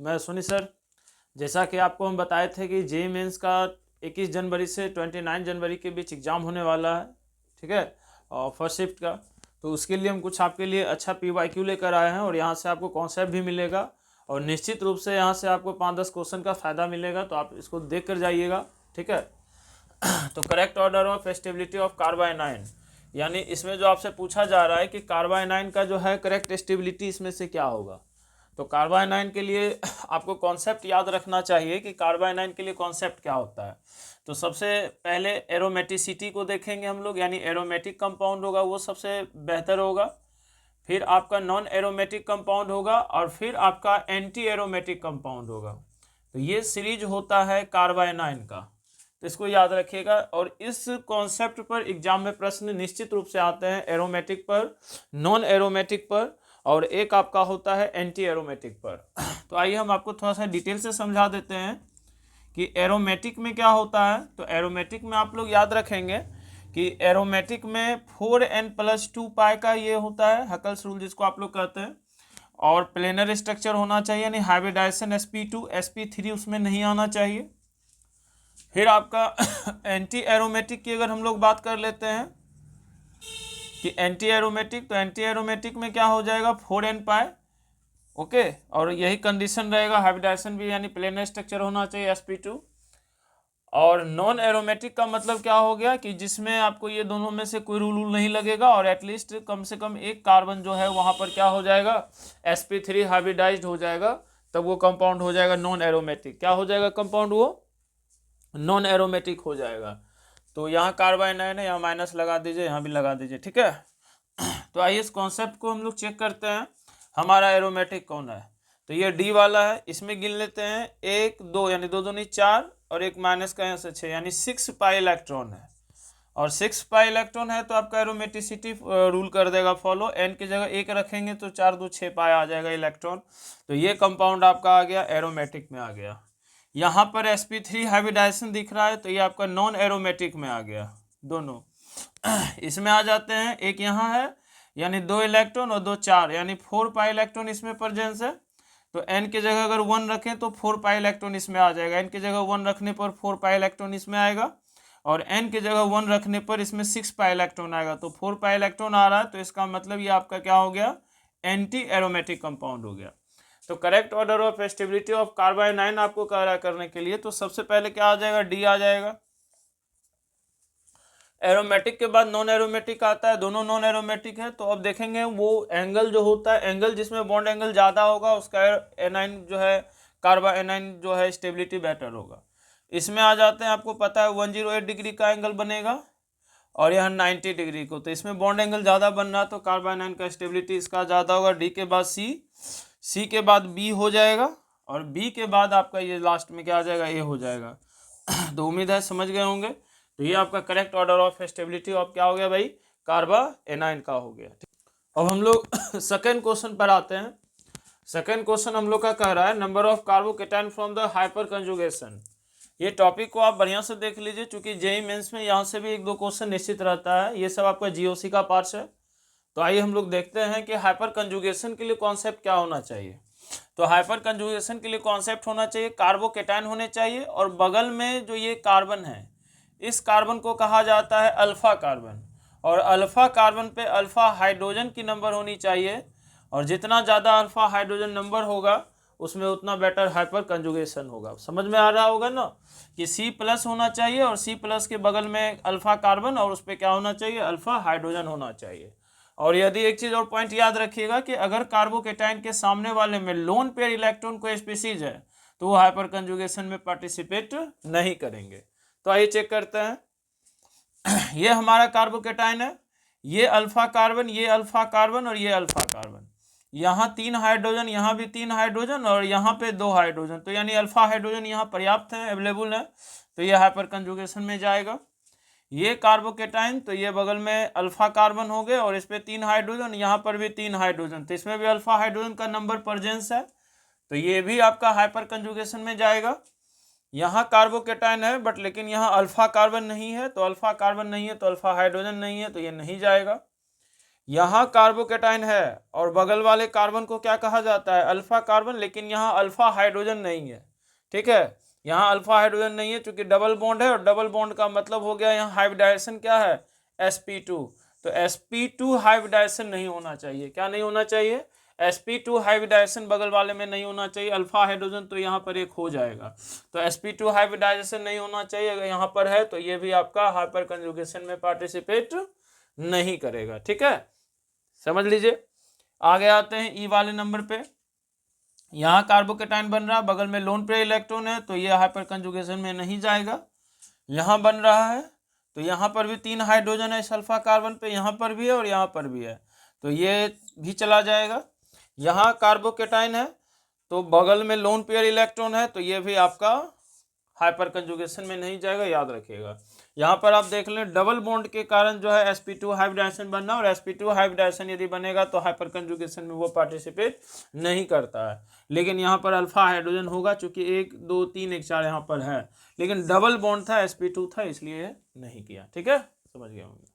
मैं सुनी सर। जैसा कि आपको हम बताए थे कि जेईई मेंस का 21 जनवरी से 29 जनवरी के बीच एग्ज़ाम होने वाला है, ठीक है, और फर्स्ट शिफ्ट का। तो उसके लिए हम कुछ आपके लिए अच्छा PYQ लेकर आए हैं और यहाँ से आपको कॉन्सेप्ट भी मिलेगा और निश्चित रूप से यहाँ से आपको 5-10 क्वेश्चन का फ़ायदा मिलेगा, तो आप इसको देख कर जाइएगा, ठीक है। तो correct order of stability of carbanion, यानी इसमें जो आपसे पूछा जा रहा है कि कार्बाइनाइन का जो है करेक्ट स्टेबिलिटी इसमें से क्या होगा। तो कार्बाइनाइन के लिए आपको कॉन्सेप्ट याद रखना चाहिए कि कार्बाइनाइन के लिए कॉन्सेप्ट क्या होता है। तो सबसे पहले एरोमेटिसिटी को देखेंगे हम लोग, यानी एरोमेटिक कंपाउंड होगा वो सबसे बेहतर होगा, फिर आपका नॉन एरोमेटिक कंपाउंड होगा और फिर आपका एंटी एरोमेटिक कंपाउंड होगा। तो ये सीरीज होता है कार्बाइनाइन का, तो इसको याद रखिएगा। और इस कॉन्सेप्ट पर एग्जाम में प्रश्न निश्चित रूप से आते हैं, एरोमेटिक पर, नॉन एरोमेटिक पर, और एक आपका होता है एंटी एरोमेटिक पर। तो आइए हम आपको थोड़ा सा डिटेल से समझा देते हैं कि एरोमेटिक में क्या होता है। तो एरोमेटिक में आप लोग याद रखेंगे कि एरोमेटिक में 4n+2 पाई का ये होता है, हकल्स रूल जिसको आप लोग कहते हैं, और प्लेनर स्ट्रक्चर होना चाहिए, यानी हाइब्रिडाइजेशन sp2 sp3 उसमें नहीं आना चाहिए। फिर आपका एंटी एरोमेटिक की अगर हम लोग बात कर लेते हैं कि एंटी एरोमेटिक, तो एंटी एरोमेटिक में क्या हो जाएगा 4n पाई, ओके, और यही कंडीशन रहेगा, हाइब्रिडाइजेशन भी यानी प्लेनर स्ट्रक्चर होना चाहिए sp2। और नॉन एरोमेटिक का मतलब क्या हो गया कि जिसमें आपको ये दोनों में से कोई रूल नहीं लगेगा और एटलीस्ट कम से कम एक कार्बन जो है वहाँ पर क्या हो जाएगा sp3 हाइब्रिडाइज्ड हो जाएगा, तब वो कंपाउंड हो जाएगा नॉन एरोमेटिक। क्या हो जाएगा कंपाउंड, वो नॉन एरोमेटिक हो जाएगा। तो यहाँ कार्बाइनाइन है, यहाँ माइनस लगा दीजिए, यहाँ भी लगा दीजिए, ठीक है। तो आइए इस कॉन्सेप्ट को हम लोग चेक करते हैं, हमारा एरोमेटिक कौन है। तो ये डी वाला है, इसमें गिन लेते हैं 1 2, यानी 2 दूनी 4 और एक माइनस का यहाँ से 6, यानी 6 पाई इलेक्ट्रॉन है। और 6 पाई इलेक्ट्रॉन है तो आपका एरोमेटिसिटी रूल कर देगा फॉलो, एन की जगह 1 रखेंगे तो 4 2 6 पाई आ जाएगा इलेक्ट्रॉन। तो ये कंपाउंड आपका आ गया एरोमेटिक में आ गया। यहाँ पर sp3 हाइब्रिडाइजेशन दिख रहा है तो ये आपका नॉन एरोमेटिक में आ गया दोनों। इसमें आ जाते हैं, एक यहाँ है यानी 2 इलेक्ट्रॉन और 2 4, यानी 4 पाई इलेक्ट्रॉन इसमें प्रेजेंस है। तो n की जगह अगर 1 रखें तो 4 पाई इलेक्ट्रॉन इसमें आ जाएगा, n की जगह 1 रखने पर 4 पाई इलेक्ट्रॉन इसमें आएगा, और n की जगह 1 रखने पर इसमें 6 पाई इलेक्ट्रॉन आएगा। तो 4 पाई इलेक्ट्रॉन आ रहा है, तो इसका मतलब ये आपका क्या हो गया, एंटी एरोमेटिक कंपाउंड हो गया। तो correct order of stability of carbanion आपको करने के लिए तो सबसे पहले क्या आ जाएगा, डी आ जाएगा। एरोमेटिक के बाद नॉन एरोमेटिक आता है, दोनों नॉन एरोमेटिक है। तो अब देखेंगे वो एंगल जो होता है, एंगल जिसमें बॉन्ड एंगल ज़्यादा होगा उसका एनाइन जो है, कार्बाइनाइन जो है स्टेबिलिटी बेटर होगा। इसमें आ जाते हैं, आपको पता है 108 डिग्री का एंगल बनेगा और यह 90 डिग्री को, तो इसमें बॉन्ड एंगल ज़्यादा बन रहा है तो कार्बाइनाइन का स्टेबिलिटी इसका ज़्यादा होगा। डी के बाद सी के बाद बी हो जाएगा, और बी के बाद आपका ये लास्ट में क्या आ जाएगा, ए हो जाएगा। तो उम्मीद है समझ गए होंगे। तो ये आपका correct order of stability of क्या हो गया भाई, कार्बाइनाइन का हो गया। अब हम लोग सेकेंड क्वेश्चन पर आते हैं। सेकेंड क्वेश्चन हम लोग का कह रहा है number of carbocation from the hyper conjugation. ये टॉपिक को आप बढ़िया से देख लीजिए, क्योंकि जेईई मेंस में यहाँ से भी 1-2 क्वेश्चन निश्चित रहता है, ये सब आपका जीओसी का पार्ट है। तो आइए हम लोग देखते हैं कि हाइपर कंजुगेशन के लिए कॉन्सेप्ट क्या होना चाहिए। तो हाइपर कंजुगेशन के लिए कॉन्सेप्ट होना चाहिए, कार्बोकेटाइन होने चाहिए, और बगल में जो ये कार्बन है इस कार्बन को कहा जाता है अल्फा कार्बन, और अल्फा कार्बन पे अल्फा हाइड्रोजन की नंबर होनी चाहिए, और जितना ज़्यादा अल्फा हाइड्रोजन नंबर होगा उसमें उतना बेटर हाइपर कंजुगेशन होगा। समझ में आ रहा होगा ना कि C+ होना चाहिए और C+ के बगल में अल्फा कार्बन और उस पर क्या होना चाहिए, अल्फा हाइड्रोजन होना चाहिए। और यदि एक चीज़ और पॉइंट याद रखिएगा कि अगर कार्बोकेटाइन के सामने वाले में लोन पेयर इलेक्ट्रॉन कोई स्पीसीज है तो वो हाइपर कंजुगेशन में पार्टिसिपेट नहीं करेंगे। तो आइए चेक करते हैं। ये हमारा कार्बोकेटाइन है, ये अल्फा कार्बन, ये अल्फा कार्बन और ये अल्फा कार्बन, यहाँ 3 हाइड्रोजन, यहाँ भी 3 हाइड्रोजन और यहाँ पे 2 हाइड्रोजन, तो यानी अल्फा हाइड्रोजन यहाँ पर्याप्त है, अवेलेबल है, तो ये हाइपर कंजुगेशन में जाएगा। ये कार्बोकेटाइन, तो ये बगल में अल्फा कार्बन हो गए और इस पर 3 हाइड्रोजन, यहाँ पर भी 3 हाइड्रोजन, तो इसमें भी अल्फा हाइड्रोजन का नंबर प्रेजेंस है, तो ये भी आपका हाइपर कंजुगेशन में जाएगा। यहाँ कार्बोकेटाइन है बट लेकिन यहाँ अल्फा कार्बन नहीं है, तो अल्फा कार्बन नहीं है तो अल्फा हाइड्रोजन नहीं है, तो ये नहीं जाएगा। यहाँ कार्बोकेटाइन है और बगल वाले कार्बन को क्या कहा जाता है, अल्फा कार्बन, लेकिन यहाँ अल्फा हाइड्रोजन नहीं है, ठीक है, यहाँ अल्फा हाइड्रोजन नहीं है चूंकि डबल बॉन्ड है, और डबल बॉन्ड का मतलब हो गया यहाँ हाइब्रिडाइजेशन क्या है, sp2, तो sp2 हाइब्रिडाइजेशन नहीं होना चाहिए, क्या नहीं होना चाहिए, sp2 हाइब्रिडाइजेशन बगल वाले में नहीं होना चाहिए, अल्फा हाइड्रोजन तो यहाँ पर एक हो जाएगा, तो sp2 हाइब्रिडाइजेशन नहीं होना चाहिए, अगर यहाँ पर है तो ये भी आपका हाइपर कंजुगेशन में पार्टिसिपेट नहीं करेगा, ठीक है, समझ लीजिए। आगे आते हैं ई वाले नंबर पे, यहाँ कार्बोकेटाइन बन रहा है, बगल में लोन पेयर इलेक्ट्रॉन है, तो ये हाइपर कंजुगेशन में नहीं जाएगा। यहाँ बन रहा है तो यहाँ पर भी 3 हाइड्रोजन है सल्फा कार्बन पे, यहाँ पर भी है और यहाँ पर भी है, तो ये भी चला जाएगा। यहाँ कार्बोकेटाइन है तो बगल में लोन पेयर इलेक्ट्रॉन है, तो ये भी आपका हाइपर कंजुगेशन में नहीं जाएगा, याद रखिएगा। यहाँ पर आप देख लें डबल बॉन्ड के कारण जो है sp2 हाइब्रिडाइजेशन बनना, और sp2 हाइब्रिडाइजेशन यदि बनेगा तो हाइपर कंजुगेशन में वो पार्टिसिपेट नहीं करता है, लेकिन यहाँ पर अल्फा हाइड्रोजन होगा चूंकि 1 2 3 1 4 यहाँ पर है, लेकिन डबल बॉन्ड था sp2 था इसलिए नहीं किया, ठीक है, समझ गया होंगे।